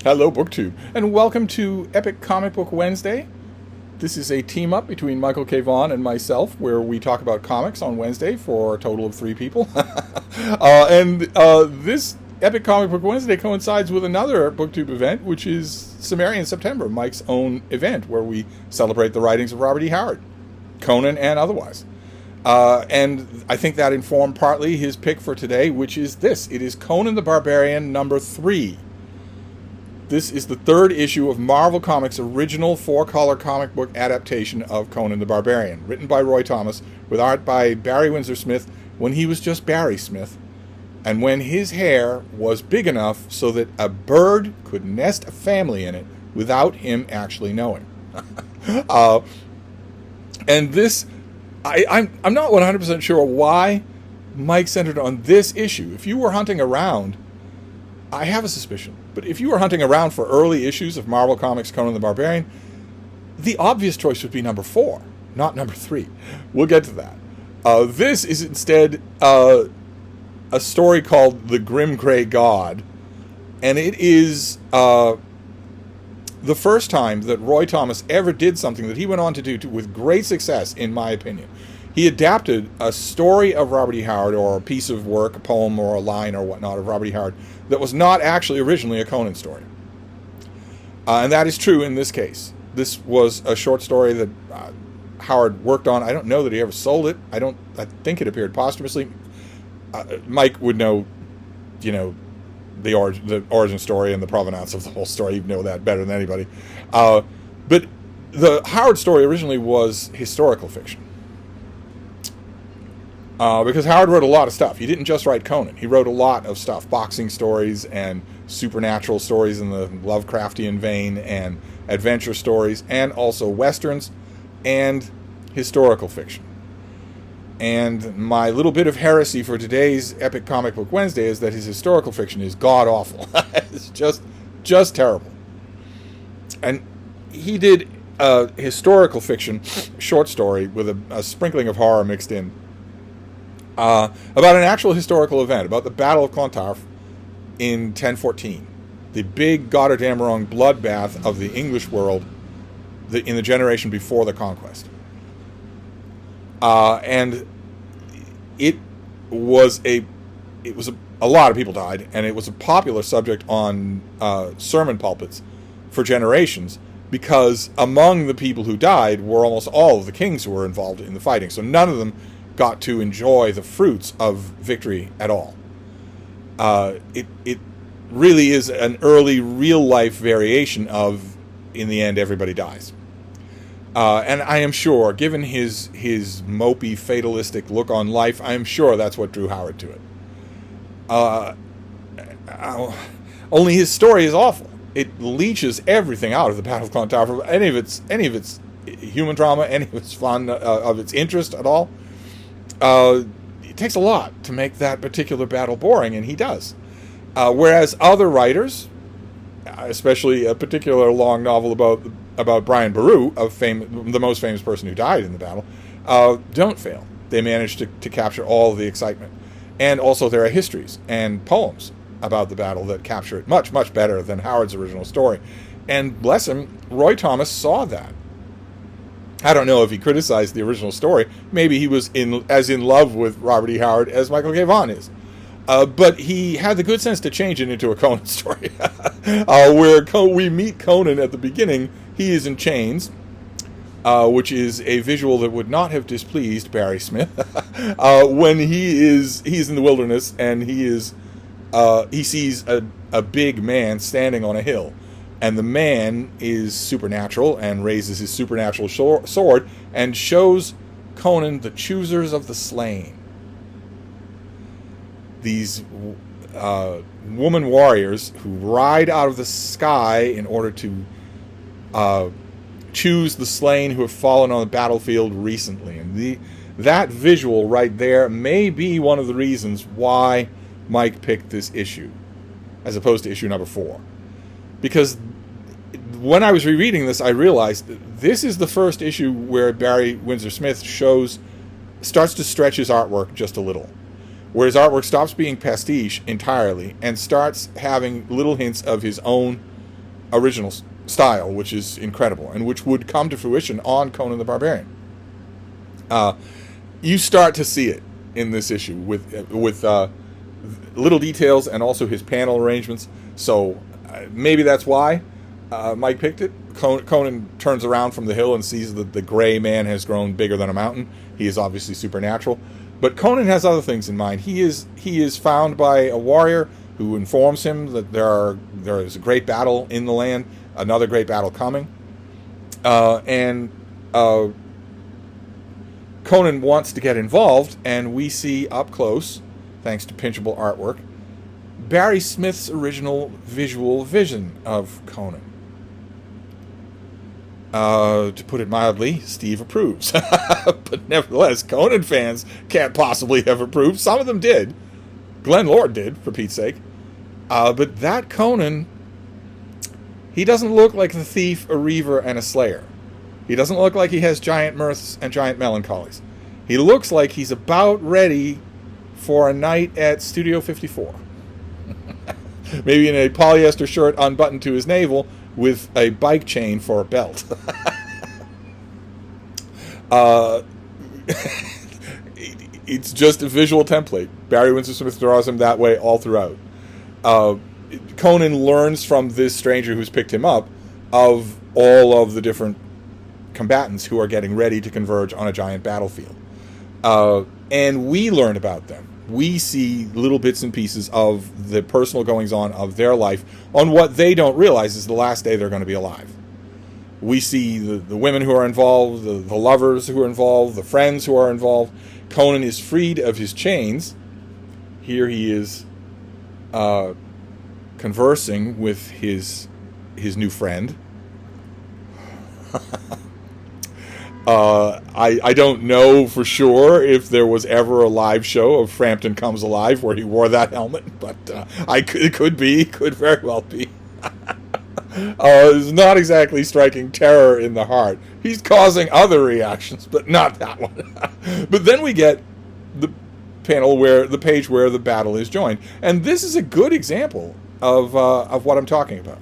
Hello, BookTube, and welcome to Epic Comic Book Wednesday. This is a team-up between Michael K Vaughan and myself, where we talk about comics on Wednesday for a total of 3 people. This Epic Comic Book Wednesday coincides with another BookTube event, which is Cimmerian September, Mike's own event, where we celebrate the writings of Robert E. Howard, Conan and otherwise. And I think that informed partly his pick for today, which is this. It is Conan the Barbarian number 3. This is the 3rd issue of Marvel Comics' original 4-color comic book adaptation of Conan the Barbarian, written by Roy Thomas, with art by Barry Windsor Smith when he was just Barry Smith, and when his hair was big enough so that a bird could nest a family in it without him actually knowing. And this, I'm not 100% sure why Mike centered on this issue. If you were hunting around, I have a suspicion, but if you were hunting around for early issues of Marvel Comics' Conan the Barbarian, the obvious choice would be number 4, not number 3. We'll get to that. This is instead a story called The Grim Grey God, and it is the first time that Roy Thomas ever did something that he went on to do with great success, in my opinion. He adapted a story of Robert E. Howard, or a piece of work, a poem or a line or whatnot of Robert E. Howard, that was not actually originally a Conan story. And that is true in this case. This was a short story that Howard worked on. I don't know that he ever sold it. I think it appeared posthumously. Mike would know, the origin story and the provenance of the whole story. He'd know that better than anybody. But the Howard story originally was historical fiction. Because Howard wrote a lot of stuff. He didn't just write Conan. He wrote a lot of stuff. Boxing stories and supernatural stories in the Lovecraftian vein, and adventure stories, and also westerns and historical fiction. And my little bit of heresy for today's Epic Comic Book Wednesday is that his historical fiction is god-awful. It's just terrible. And he did a historical fiction short story with a sprinkling of horror mixed in. About an actual historical event, about the Battle of Clontarf in 1014. The big Gotterdammerung bloodbath of the English world in the generation before the conquest. And it was a lot of people died, and it was a popular subject on sermon pulpits for generations, because among the people who died were almost all of the kings who were involved in the fighting. So none of them got to enjoy the fruits of victory at all. It really is an early real-life variation of, in the end, everybody dies. And I am sure, given his mopey, fatalistic look on life, I am sure that's what drew Howard to it. Only his story is awful. It leeches everything out of the Battle of Clontarf, any of its human drama, any of its fun, of its interest at all. It takes a lot to make that particular battle boring, and he does. Whereas other writers, especially a particular long novel about Brian Boru, the most famous person who died in the battle, don't fail. They manage to capture all of the excitement. And also there are histories and poems about the battle that capture it much, much better than Howard's original story. And bless him, Roy Thomas saw that. I don't know if he criticized the original story. Maybe he was as in love with Robert E. Howard as Michael K. Vaughan is. But he had the good sense to change it into a Conan story. Where we meet Conan at the beginning. He is in chains, which is a visual that would not have displeased Barry Smith. When he's in the wilderness, and he sees a big man standing on a hill. And the man is supernatural and raises his supernatural sword and shows Conan the choosers of the slain. These woman warriors who ride out of the sky in order to choose the slain who have fallen on the battlefield recently. And that visual right there may be one of the reasons why Mike picked this issue, as opposed to issue number 4. Because when I was rereading this, I realized that this is the first issue where Barry Windsor Smith starts to stretch his artwork just a little. Where his artwork stops being pastiche entirely and starts having little hints of his own original style, which is incredible, and which would come to fruition on Conan the Barbarian. You start to see it in this issue with little details and also his panel arrangements. So maybe that's why Mike picked it. Conan turns around from the hill and sees that the gray man has grown bigger than a mountain. He is obviously supernatural. But Conan has other things in mind. He is found by a warrior who informs him that there is a great battle in the land, another great battle coming. And Conan wants to get involved, and we see up close, thanks to pinchable artwork, Barry Smith's original visual vision of Conan. To put it mildly, Steve approves. But nevertheless, Conan fans can't possibly have approved. Some of them did. Glenn Lord did, for Pete's sake. But that Conan, he doesn't look like the thief, a reaver, and a slayer. He doesn't look like he has giant mirths and giant melancholies. He looks like he's about ready for a night at Studio 54. Maybe in a polyester shirt unbuttoned to his navel with a bike chain for a belt. It's just a visual template. Barry Windsor Smith draws him that way all throughout. Conan learns from this stranger who's picked him up of all of the different combatants who are getting ready to converge on a giant battlefield. And we learn about them. We see little bits and pieces of the personal goings-on of their life on what they don't realize is the last day they're going to be alive. We see the women who are involved, the lovers who are involved, the friends who are involved. Conan is freed of his chains. Here he is conversing with his new friend. I don't know for sure if there was ever a live show of Frampton Comes Alive where he wore that helmet, but it could very well be. It's not exactly striking terror in the heart. He's causing other reactions, but not that one. But then we get the page where the battle is joined, and this is a good example of what I'm talking about,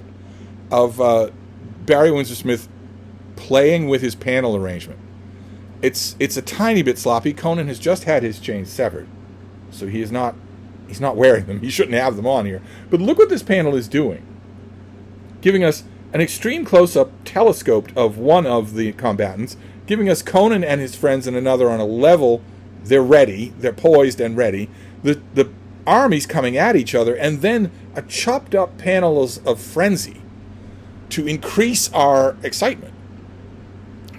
of Barry Windsor Smith playing with his panel arrangement. It's a tiny bit sloppy. Conan has just had his chains severed, so he's not wearing them. He shouldn't have them on here. But look what this panel is doing, giving us an extreme close-up telescoped of one of the combatants, giving us Conan and his friends and another on a level. They're ready. They're poised and ready. The armies coming at each other, and then a chopped up panels of frenzy to increase our excitement,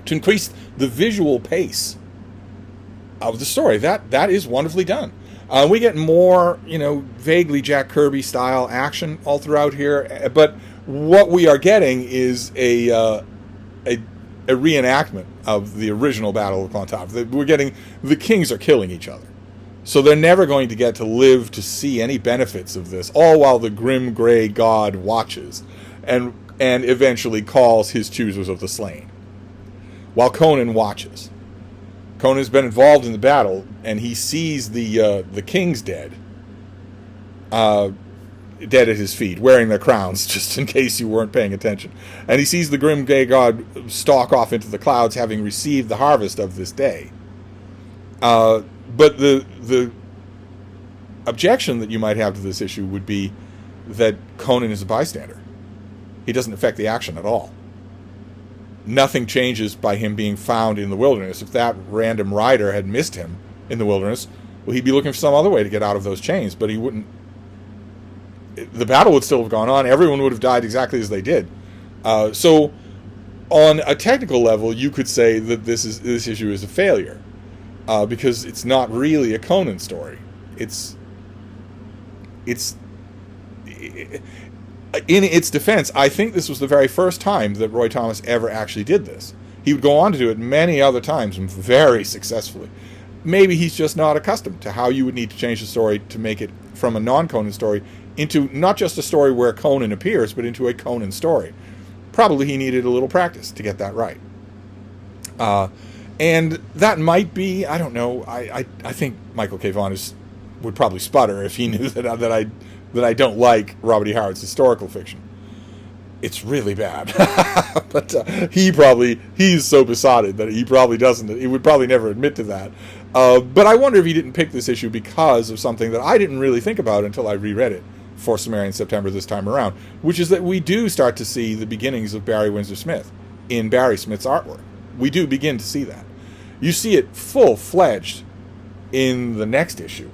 to increase the visual pace of the story. That is wonderfully done. We get more, vaguely Jack Kirby style action all throughout here, but what we are getting is a reenactment of the original Battle of Clontarf. We're getting the kings are killing each other, so they're never going to get to live to see any benefits of this. All while the grim gray god watches and eventually calls his choosers of the slain. While Conan watches. Conan's been involved in the battle, and he sees the kings dead at his feet, wearing their crowns, just in case you weren't paying attention. And he sees the grim gay god stalk off into the clouds, having received the harvest of this day. But the objection that you might have to this issue would be that Conan is a bystander. He doesn't affect the action at all. Nothing changes by him being found in the wilderness. If that random rider had missed him in the wilderness, well, he'd be looking for some other way to get out of those chains, but he wouldn't. The battle would still have gone on. Everyone would have died exactly as they did. So, on a technical level, you could say that this issue is a failure because it's not really a Conan story. In its defense, I think this was the very first time that Roy Thomas ever actually did this. He would go on to do it many other times and very successfully. Maybe he's just not accustomed to how you would need to change the story to make it from a non-Conan story into not just a story where Conan appears, but into a Conan story. Probably he needed a little practice to get that right. And that might be, I don't know, I think Michael K. Vaughan would probably sputter if he knew that I don't like Robert E. Howard's historical fiction. it's really bad. But he's so besotted that he would probably never admit to that. But I wonder if he didn't pick this issue because of something that I didn't really think about until I reread it for Cimmerian September this time around, which is that we do start to see the beginnings of Barry Windsor Smith in Barry Smith's artwork. We do begin to see that. You see it full-fledged in the next issue,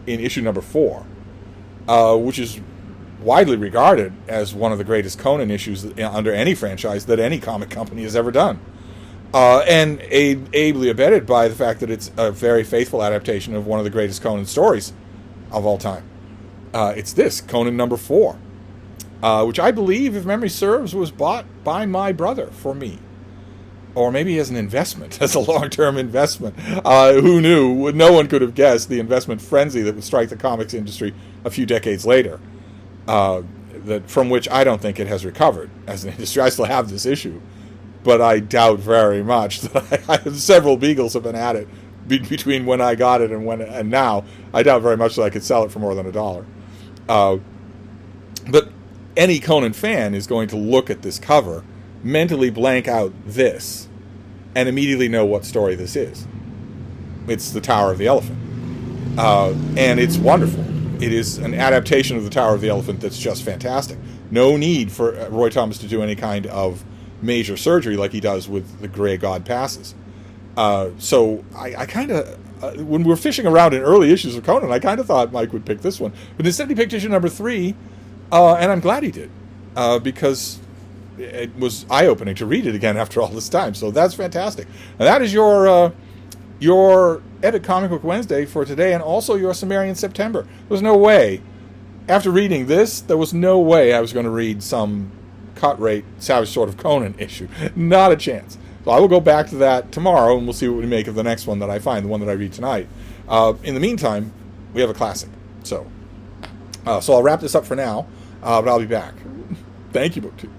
in issue number 4, which is widely regarded as one of the greatest Conan issues under any franchise that any comic company has ever done. And ably abetted by the fact that it's a very faithful adaptation of one of the greatest Conan stories of all time. It's this, Conan number 4, which I believe, if memory serves, was bought by my brother for me. Or maybe as an investment, as a long-term investment. Who knew? No one could have guessed the investment frenzy that would strike the comics industry a few decades later. From which I don't think it has recovered as an industry. I still have this issue, but I doubt very much that several beagles have been at it between when I got it and now. I doubt very much that I could sell it for more than $1. But any Conan fan is going to look at this cover, mentally blank out this, and immediately know what story this is. It's the Tower of the Elephant. And it's wonderful. It is an adaptation of the Tower of the Elephant that's just fantastic. No need for Roy Thomas to do any kind of major surgery like he does with The Grey God Passes. So I kind of, when we were fishing around in early issues of Conan, I kind of thought Mike would pick this one. But instead he picked issue number 3, and I'm glad he did, because it was eye-opening to read it again after all this time. So that's fantastic. And that is your Edit Comic Book Wednesday for today, and also your Cimmerian September. There was no way, after reading this, there was no way I was going to read some cut-rate Savage Sword of Conan issue. Not a chance. So I will go back to that tomorrow, and we'll see what we make of the next one that I find, the one that I read tonight. In the meantime, we have a classic. So I'll wrap this up for now, but I'll be back. Thank you, BookTube.